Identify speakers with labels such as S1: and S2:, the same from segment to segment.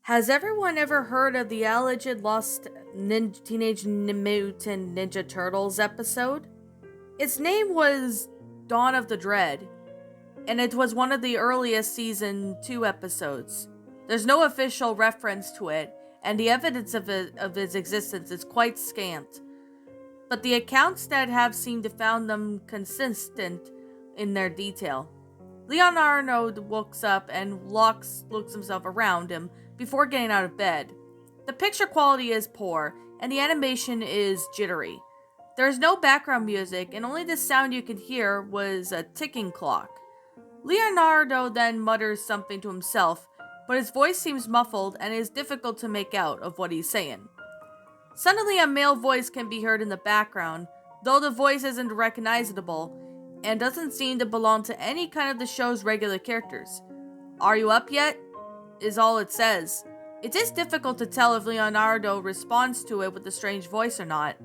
S1: Has everyone ever heard of the alleged lost Teenage Mutant Ninja Turtles episode? Its name was Dawn of the Dread, and it was one of the earliest season 2 episodes. There's no official reference to it, and the evidence of its existence is quite scant. But the accounts that have seemed to found them consistent in their detail. Leonardo looks up and looks himself around him before getting out of bed. The picture quality is poor, and the animation is jittery. There is no background music, and only the sound you could hear was a ticking clock. Leonardo then mutters something to himself, but his voice seems muffled and it is difficult to make out of what he's saying. Suddenly, a male voice can be heard in the background, though the voice isn't recognizable and doesn't seem to belong to any kind of the show's regular characters. "Are you up yet?" is all it says. It is difficult to tell if Leonardo responds to it with the strange voice or not,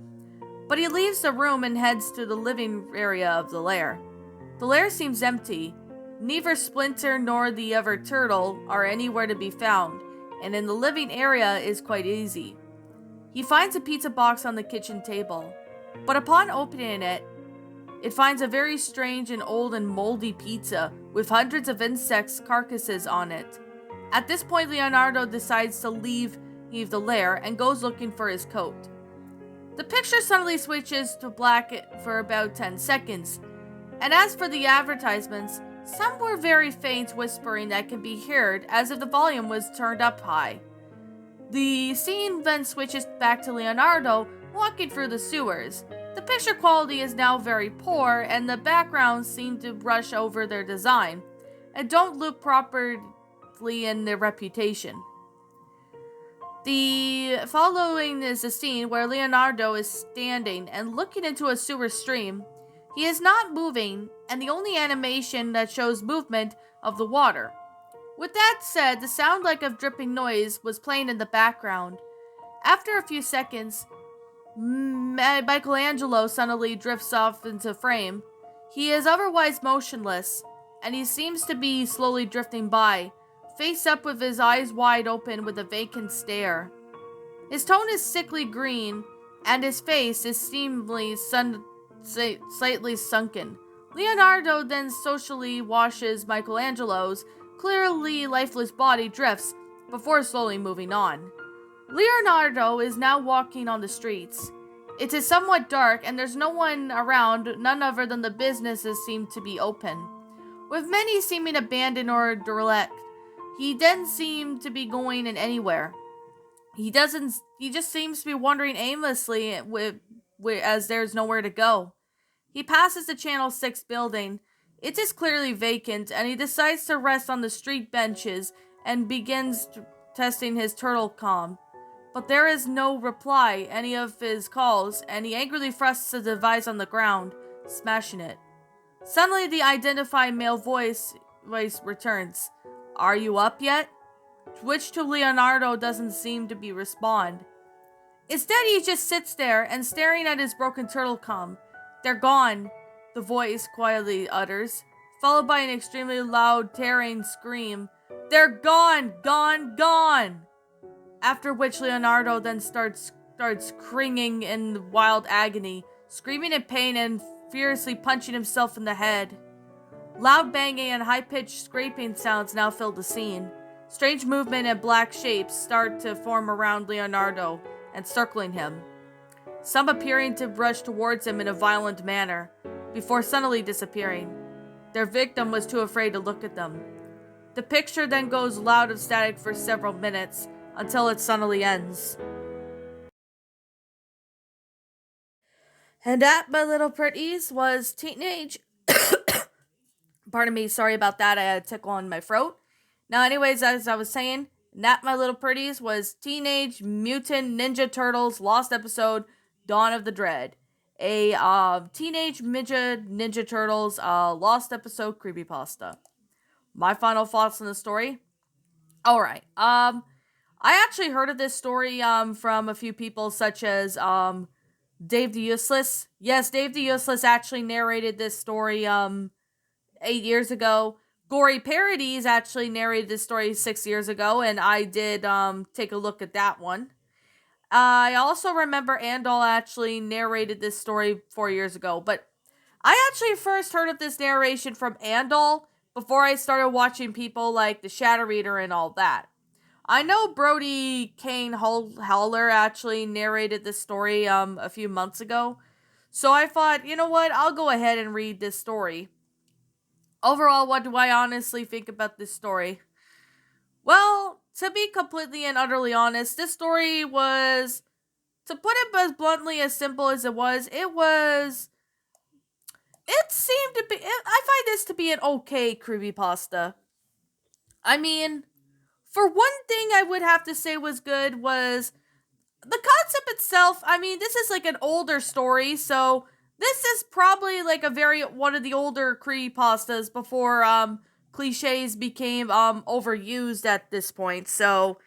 S1: but he leaves the room and heads to the living area of the lair. The lair seems empty. Neither Splinter nor the other turtle are anywhere to be found, and in the living area is quite easy. He finds a pizza box on the kitchen table, but upon opening it, it finds a very strange and old and moldy pizza with hundreds of insects' carcasses on it. At this point, Leonardo decides to leave the lair and goes looking for his coat. The picture suddenly switches to black for about 10 seconds, and as for the advertisements, some were very faint whispering that can be heard as if the volume was turned up high. The scene then switches back to Leonardo walking through the sewers. The picture quality is now very poor, and the backgrounds seem to brush over their design and don't look properly in their reputation. The following is a scene where Leonardo is standing and looking into a sewer stream. He is not moving, and the only animation that shows movement of the water. With that said, the sound like of dripping noise was playing in the background. After a few seconds, Michelangelo suddenly drifts off into frame. He is otherwise motionless, and he seems to be slowly drifting by, face up with his eyes wide open with a vacant stare. His tone is sickly green, and his face is seemingly slightly sunken. Leonardo then socially washes Michelangelo's clearly lifeless body drifts before slowly moving on. Leonardo is now walking on the streets. It is somewhat dark and there's no one around, none other than the businesses seem to be open, with many seeming abandoned or derelict. He doesn't seem to be going in anywhere. He just seems to be wandering aimlessly as there's nowhere to go. He passes the Channel 6 building. It is clearly vacant, and he decides to rest on the street benches and begins testing his turtle comm. But there is no reply any of his calls, and he angrily thrusts the device on the ground, smashing it. Suddenly, the identified male voice returns. "Are you up yet?" Which to Leonardo doesn't seem to be respond. Instead, he just sits there and staring at his broken turtle comm. "They're gone," the voice quietly utters, followed by an extremely loud, tearing scream. "They're gone! Gone! Gone!" After which Leonardo then starts cringing in wild agony, screaming in pain and furiously punching himself in the head. Loud banging and high-pitched scraping sounds now fill the scene. Strange movement and black shapes start to form around Leonardo and circling him, some appearing to rush towards him in a violent manner, before suddenly disappearing. Their victim was too afraid to look at them. The picture then goes loud and static for several minutes, until it suddenly ends. And that, my little pretties, was Teenage... Pardon me, sorry about that, I had a tickle in my throat. Now anyways, as I was saying, that, my little pretties, was Teenage Mutant Ninja Turtles Lost Episode, Dawn of the Dread. A Teenage Ninja Turtles Lost Episode creepypasta. My final thoughts on the story? Alright, I actually heard of this story from a few people such as Dave the Useless. Yes, Dave the Useless actually narrated this story 8 years ago, Gory Parodies actually narrated this story 6 years ago, and I did take a look at that one. I also remember Andal actually narrated this story 4 years ago, but I actually first heard of this narration from Andal before I started watching people like the Shadow Reader and all that. I know Brody Kane Howler actually narrated this story a few months ago, so I thought, you know what, I'll go ahead and read this story. Overall, what do I honestly think about this story? Well, to be completely and utterly honest, this story was, to put it as bluntly as simple as it seemed to be, I find this to be an okay creepypasta. I mean, for one thing I would have to say was good was the concept itself. I mean, this is like an older story, so this is probably like a very one of the older creepypastas before cliches became overused at this point. So,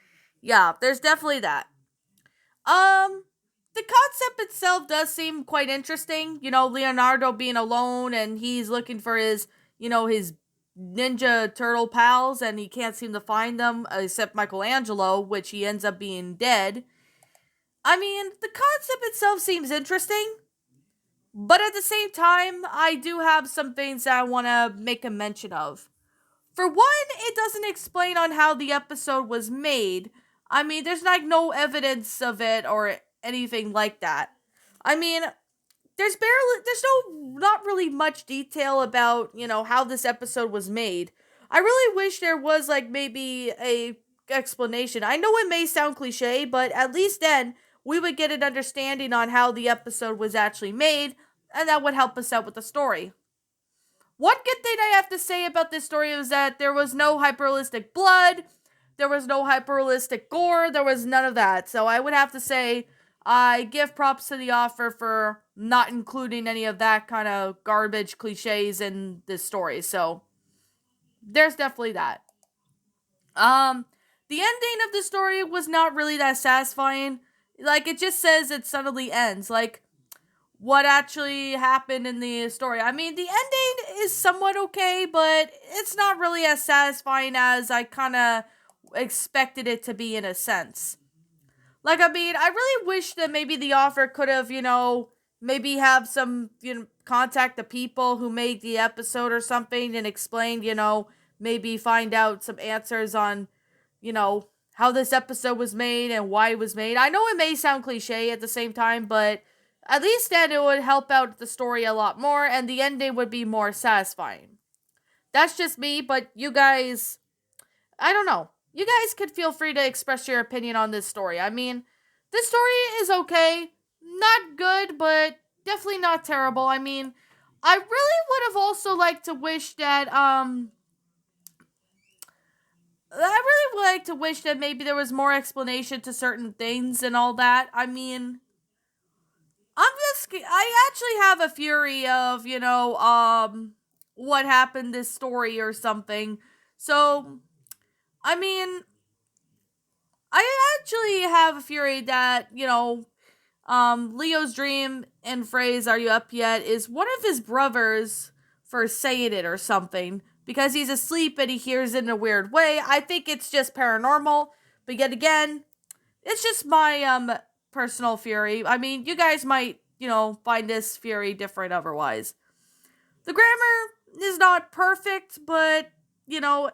S1: yeah, there's definitely that. Um the concept itself does seem quite interesting. You know, Leonardo being alone and he's looking for his ninja turtle pals and he can't seem to find them except Michelangelo, which he ends up being dead. I mean, the concept itself seems interesting, but at the same time, I do have some things that I want to make a mention of. For one, it doesn't explain on how the episode was made. I mean, there's like no evidence of it or anything like that. I mean, there's not really much detail about, how this episode was made. I really wish there was like maybe a explanation. I know it may sound cliche, but at least then we would get an understanding on how the episode was actually made, and that would help us out with the story. One good thing I have to say about this story is that there was no hyperrealistic blood, there was no hyperrealistic gore, there was none of that. So I would have to say I give props to the author for not including any of that kind of garbage cliches in this story. So there's definitely that. Um, the ending of the story was not really that satisfying. Like, it just says it suddenly ends. Like, what actually happened in the story. I mean, the ending is somewhat okay, but it's not really as satisfying as I kind of expected it to be in a sense. Like, I mean, I really wish that maybe the author could have, maybe have some, contact the people who made the episode or something and explain, maybe find out some answers on, how this episode was made and why it was made. I know it may sound cliche at the same time, but at least then it would help out the story a lot more and the ending would be more satisfying. That's just me, but you guys, I don't know. You guys could feel free to express your opinion on this story. I mean, this story is okay. Not good, but definitely not terrible. I mean, I really would have also liked to wish that I really would like to wish that maybe there was more explanation to certain things and all that. I mean, I actually have a fury of, what happened this story or something. So, I mean, I actually have a fury that, Leo's dream and phrase, "Are you up yet?" is one of his brothers for saying it or something because he's asleep and he hears it in a weird way. I think it's just paranormal, but yet again, it's just my personal fury. I mean, you guys might, find this fury different otherwise. The grammar is not perfect, but, you know,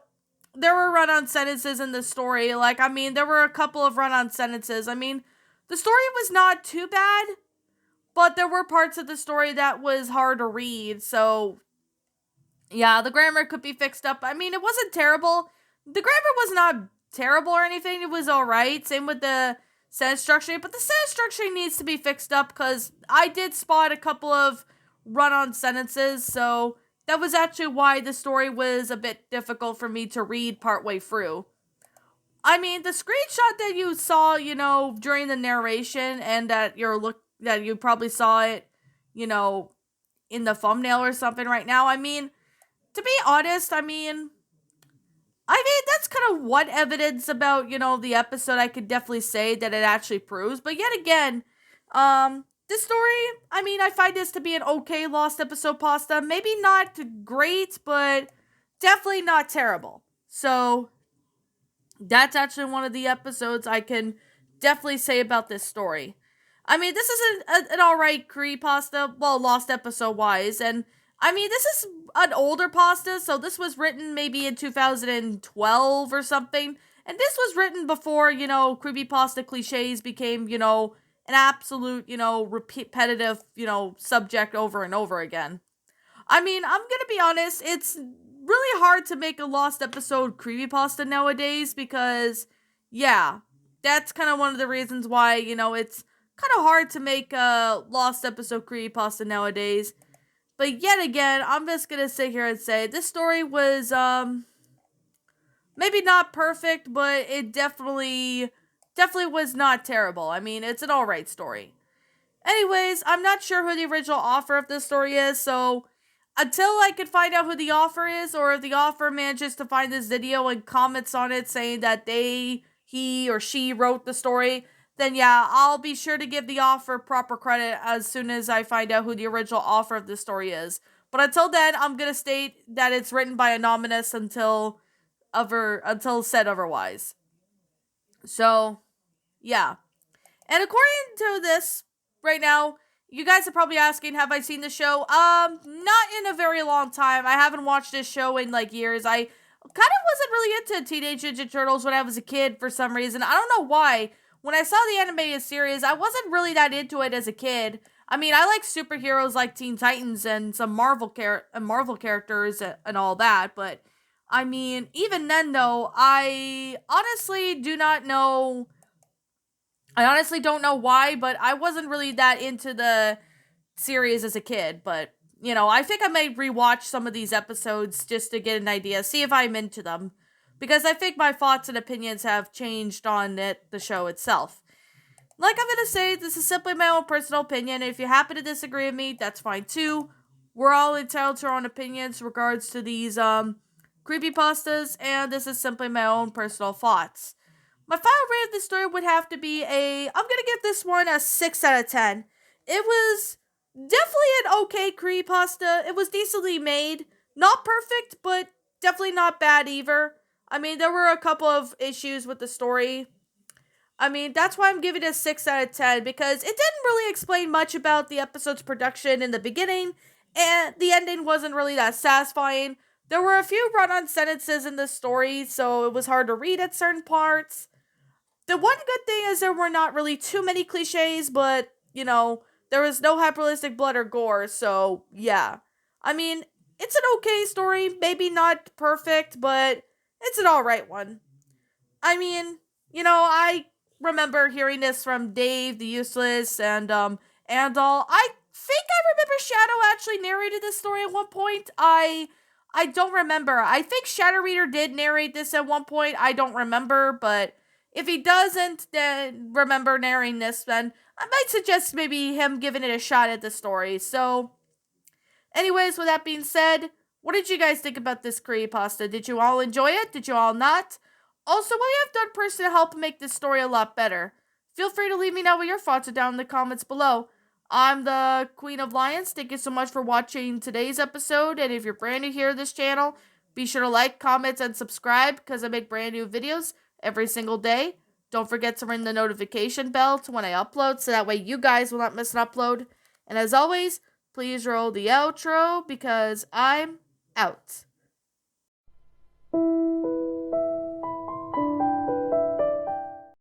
S1: there were run-on sentences in the story. Like, I mean, there were a couple of run-on sentences. I mean, the story was not too bad, but there were parts of the story that was hard to read. So, yeah, the grammar could be fixed up. I mean, it wasn't terrible. The grammar was not terrible or anything. It was all right. Same with the sentence structure, but the sentence structure needs to be fixed up because I did spot a couple of run-on sentences. So that was actually why the story was a bit difficult for me to read partway through. I mean, the screenshot that you saw, during the narration, and that you probably saw it, you know, in the thumbnail or something right now. I mean, to be honest, I mean, that's kind of what evidence about, the episode I could definitely say that it actually proves. But yet again, this story, I mean, I find this to be an okay lost episode pasta. Maybe not great, but definitely not terrible. So that's actually one of the episodes I can definitely say about this story. I mean, this is an alright creepypasta, well, lost episode wise, and I mean, this is an older pasta, so this was written maybe in 2012 or something, and this was written before, creepypasta cliches became, an absolute, repetitive, subject over and over again. I mean, I'm gonna be honest, it's really hard to make a lost episode creepypasta nowadays because, yeah, that's kind of one of the reasons why, it's kind of hard to make a lost episode creepypasta nowadays. But yet again, I'm just gonna sit here and say this story was, maybe not perfect, but it definitely was not terrible. I mean, it's an alright story. Anyways, I'm not sure who the original author of this story is, so until I can find out who the author is, or if the author manages to find this video and comments on it saying that he, or she wrote the story, then yeah, I'll be sure to give the author proper credit as soon as I find out who the original author of this story is. But until then, I'm gonna state that it's written by Anonymous until said otherwise. So, yeah. And according to this, right now, you guys are probably asking, have I seen the show? Not in a very long time. I haven't watched this show in like years. I kind of wasn't really into Teenage Ninja Turtles when I was a kid for some reason. I don't know why. When I saw the animated series, I wasn't really that into it as a kid. I mean, I like superheroes like Teen Titans and some Marvel characters and all that, but I mean, even then though, I honestly don't know why, but I wasn't really that into the series as a kid. But, I think I may rewatch some of these episodes just to get an idea, see if I'm into them. Because I think my thoughts and opinions have changed on the show itself. Like I'm gonna say, this is simply my own personal opinion. If you happen to disagree with me, that's fine too. We're all entitled to our own opinions regards to these creepypastas, and this is simply my own personal thoughts. My final rate of this story would have to be I'm gonna give this one a 6 out of 10. It was definitely an okay creepypasta. It was decently made. Not perfect, but definitely not bad either. I mean, there were a couple of issues with the story. I mean, that's why I'm giving it a 6 out of 10, because it didn't really explain much about the episode's production in the beginning, and the ending wasn't really that satisfying. There were a few run on sentences in the story, so it was hard to read at certain parts. The one good thing is there were not really too many cliches, but, there was no hyperrealistic blood or gore, so yeah. I mean, it's an okay story, maybe not perfect, but it's an alright one. I mean, I remember hearing this from Dave the Useless and all. I think I remember Shadow actually narrated this story at one point. I don't remember. I think Shadow Reader did narrate this at one point. I don't remember, but if he doesn't then remember narrating this, then I might suggest maybe him giving it a shot at the story. So, anyways, with that being said, what did you guys think about this creepypasta? Did you all enjoy it? Did you all not? Also, what you have done personally to help make this story a lot better? Feel free to leave me know what your thoughts are down in the comments below. I'm the Queen of Lions. Thank you so much for watching today's episode. And if you're brand new here to this channel, be sure to like, comment, and subscribe because I make brand new videos every single day. Don't forget to ring the notification bell to when I upload so that way you guys will not miss an upload. And as always, please roll the outro because I'm out.